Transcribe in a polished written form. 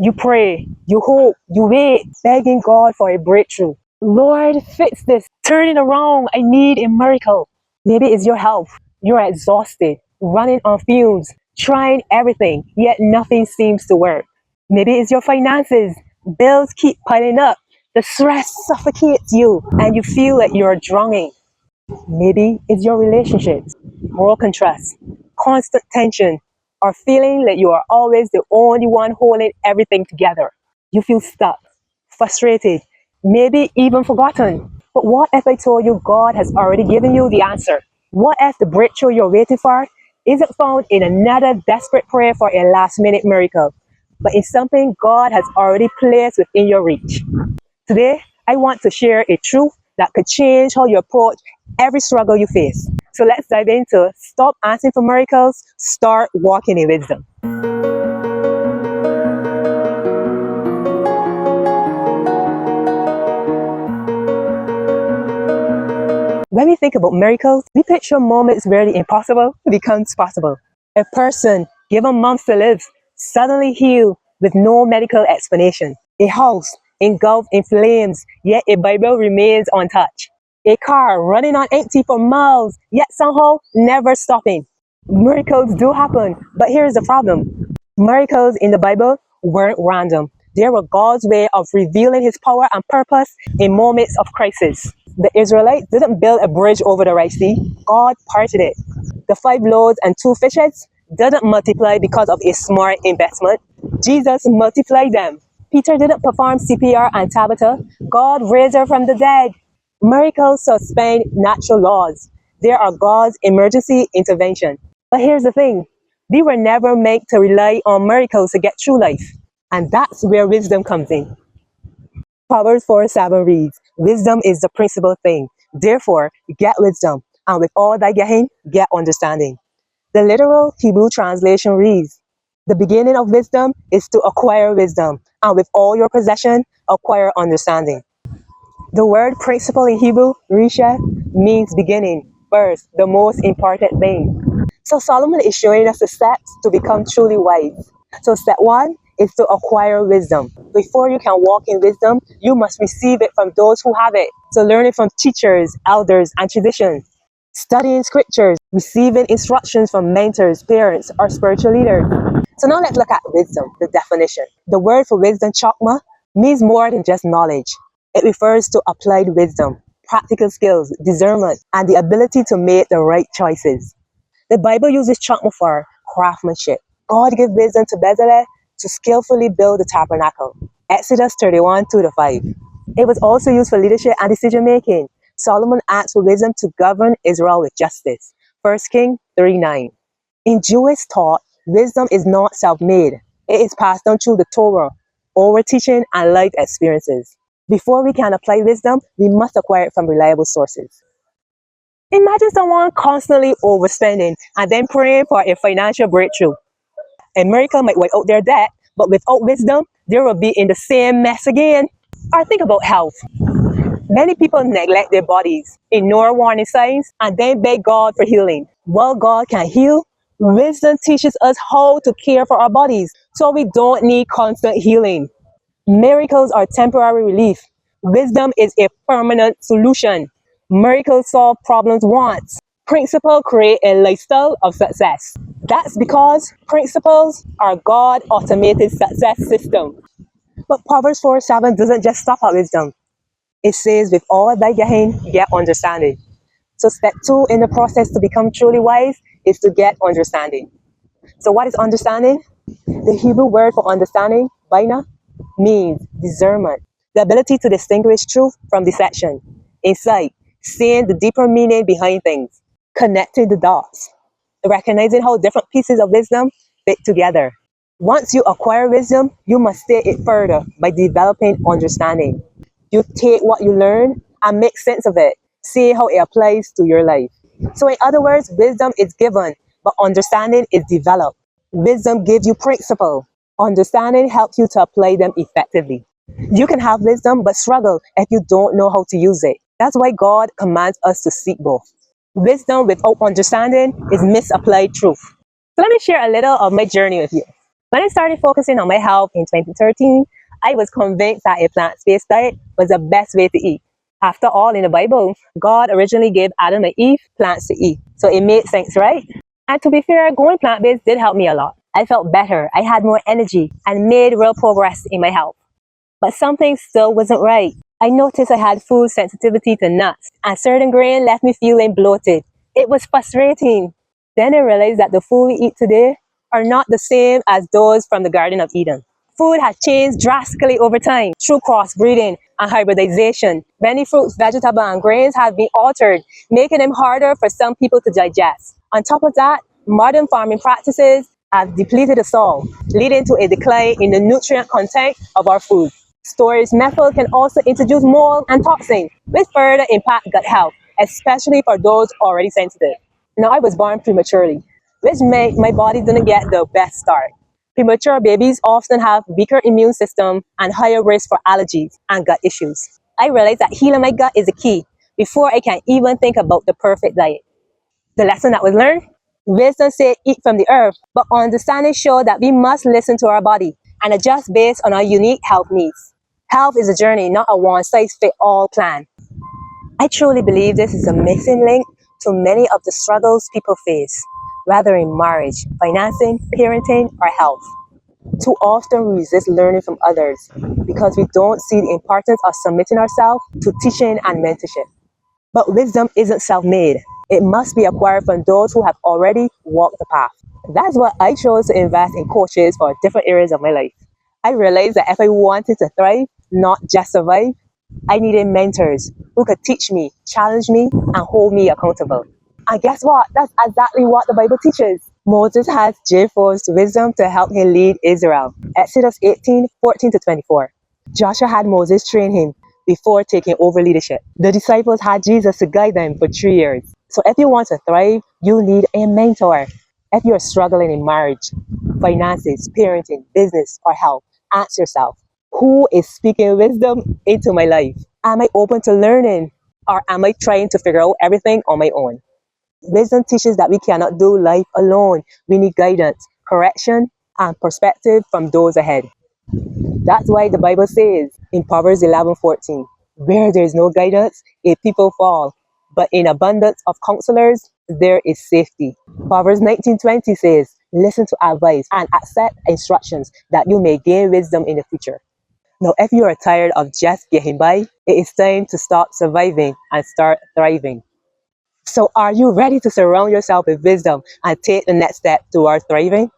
You pray, you hope, you wait, begging God for a breakthrough. Lord, fix this. Turn it around. I need a miracle. Maybe it's your health. You're exhausted, running on fumes, trying everything, yet nothing seems to work. Maybe it's your finances. Bills keep piling up. The stress suffocates you and you feel like you're drowning. Maybe it's your relationships, broken trust, constant tension, or feeling that you are always the only one holding everything together. You feel stuck, frustrated, maybe even forgotten. But what if I told you God has already given you the answer? What if the breakthrough you're waiting for isn't found in another desperate prayer for a last minute miracle, but in something God has already placed within your reach? Today, I want to share a truth that could change how you approach every struggle you face. So let's dive into stop asking for miracles, start walking in wisdom. When we think about miracles, we picture moments where the impossible becomes possible. A person given months to live suddenly healed with no medical explanation. A house engulfed in flames, yet a Bible remains untouched. A car running on empty for miles, yet somehow never stopping. Miracles do happen, but here's the problem. Miracles in the Bible weren't random. They were God's way of revealing his power and purpose in moments of crisis. The Israelites didn't build a bridge over the Red Sea. God parted it. The 5 loaves and 2 fishes didn't multiply because of a smart investment. Jesus multiplied them. Peter didn't perform CPR on Tabitha. God raised her from the dead. Miracles suspend natural laws. They are God's emergency intervention. But here's the thing. We were never meant to rely on miracles to get through life. And that's where wisdom comes in. Proverbs 4:7 reads, wisdom is the principal thing. Therefore, get wisdom. And with all thy getting, get understanding. The literal Hebrew translation reads, the beginning of wisdom is to acquire wisdom. And with all your possession, acquire understanding. The word principle in Hebrew, risha, means beginning, first, the most important thing. So Solomon is showing us the steps to become truly wise. So step 1 is to acquire wisdom. Before you can walk in wisdom, you must receive it from those who have it. So learn it from teachers, elders, and traditions. Studying scriptures, receiving instructions from mentors, parents, or spiritual leaders. So now let's look at wisdom, the definition. The word for wisdom, chokmah, means more than just knowledge. It refers to applied wisdom, practical skills, discernment, and the ability to make the right choices. The Bible uses chokmah for craftsmanship. God gave wisdom to Bezalel to skillfully build the tabernacle. Exodus 31:2-5. It was also used for leadership and decision making. Solomon asked for wisdom to govern Israel with justice. 1 Kings 3:9. In Jewish thought, wisdom is not self-made. It is passed down through the Torah, oral teaching, and life experiences. Before we can apply wisdom, we must acquire it from reliable sources. Imagine someone constantly overspending and then praying for a financial breakthrough. A miracle might wipe out their debt, but without wisdom, they will be in the same mess again. Or think about health. Many people neglect their bodies, ignore warning signs, and then beg God for healing. While God can heal, wisdom teaches us how to care for our bodies so we don't need constant healing. Miracles are temporary relief. Wisdom is a permanent solution. Miracles solve problems once. Principles create a lifestyle of success. That's because principles are God's automated success system. But Proverbs 4:7 doesn't just stop at wisdom. It says, with all thy getting, get understanding. So step 2 in the process to become truly wise is to get understanding. So what is understanding? The Hebrew word for understanding, bina, means discernment, the ability to distinguish truth from deception, insight, seeing the deeper meaning behind things, connecting the dots, recognizing how different pieces of wisdom fit together. Once you acquire wisdom, you must take it further by developing understanding. You take what you learn and make sense of it, see how it applies to your life. So in other words, wisdom is given, but understanding is developed. Wisdom gives you principle. Understanding helps you to apply them effectively. You can have wisdom but struggle if you don't know how to use it. That's why God commands us to seek both. Wisdom without understanding is misapplied truth. So let me share a little of my journey with you. When I started focusing on my health in 2013, I was convinced that a plant-based diet was the best way to eat. After all, in the Bible, God originally gave Adam and Eve plants to eat, so it made sense, right? And to be fair, going plant-based did help me a lot. I felt better, I had more energy, and made real progress in my health. But something still wasn't right. I noticed I had food sensitivity to nuts, and certain grain left me feeling bloated. It was frustrating. Then I realized that the food we eat today are not the same as those from the Garden of Eden. Food has changed drastically over time through crossbreeding and hybridization. Many fruits, vegetables, and grains have been altered, making them harder for some people to digest. On top of that, modern farming practices have depleted the soil, leading to a decline in the nutrient content of our food. Storage methods can also introduce mold and toxins, which further impact gut health, especially for those already sensitive. Now, I was born prematurely, which meant my body didn't get the best start. Premature babies often have weaker immune system and higher risk for allergies and gut issues. I realized that healing my gut is the key before I can even think about the perfect diet. The lesson that was learned? Wisdom said eat from the earth, but understanding showed that we must listen to our body and adjust based on our unique health needs. Health is a journey, not a one-size-fits-all plan. I truly believe this is a missing link to many of the struggles people face, whether in marriage, financing, parenting, or health. Too often we resist learning from others because we don't see the importance of submitting ourselves to teaching and mentorship. But wisdom isn't self-made. It must be acquired from those who have already walked the path. That's why I chose to invest in coaches for different areas of my life. I realized that if I wanted to thrive, not just survive, I needed mentors who could teach me, challenge me, and hold me accountable. And guess what? That's exactly what the Bible teaches. Moses had Jephthah's wisdom to help him lead Israel. Exodus 18:14-24. Joshua had Moses train him before taking over leadership. The disciples had Jesus to guide them for 3 years. So if you want to thrive, you need a mentor. If you're struggling in marriage, finances, parenting, business, or health, ask yourself, who is speaking wisdom into my life? Am I open to learning, or am I trying to figure out everything on my own? Wisdom teaches that we cannot do life alone. We need guidance, correction, and perspective from those ahead. That's why the Bible says in Proverbs 11:14, where there is no guidance, a people fall, but in abundance of counselors, there is safety. Proverbs 19:20 says, listen to advice and accept instructions that you may gain wisdom in the future. Now, if you are tired of just getting by, it is time to stop surviving and start thriving. So are you ready to surround yourself with wisdom and take the next step toward thriving?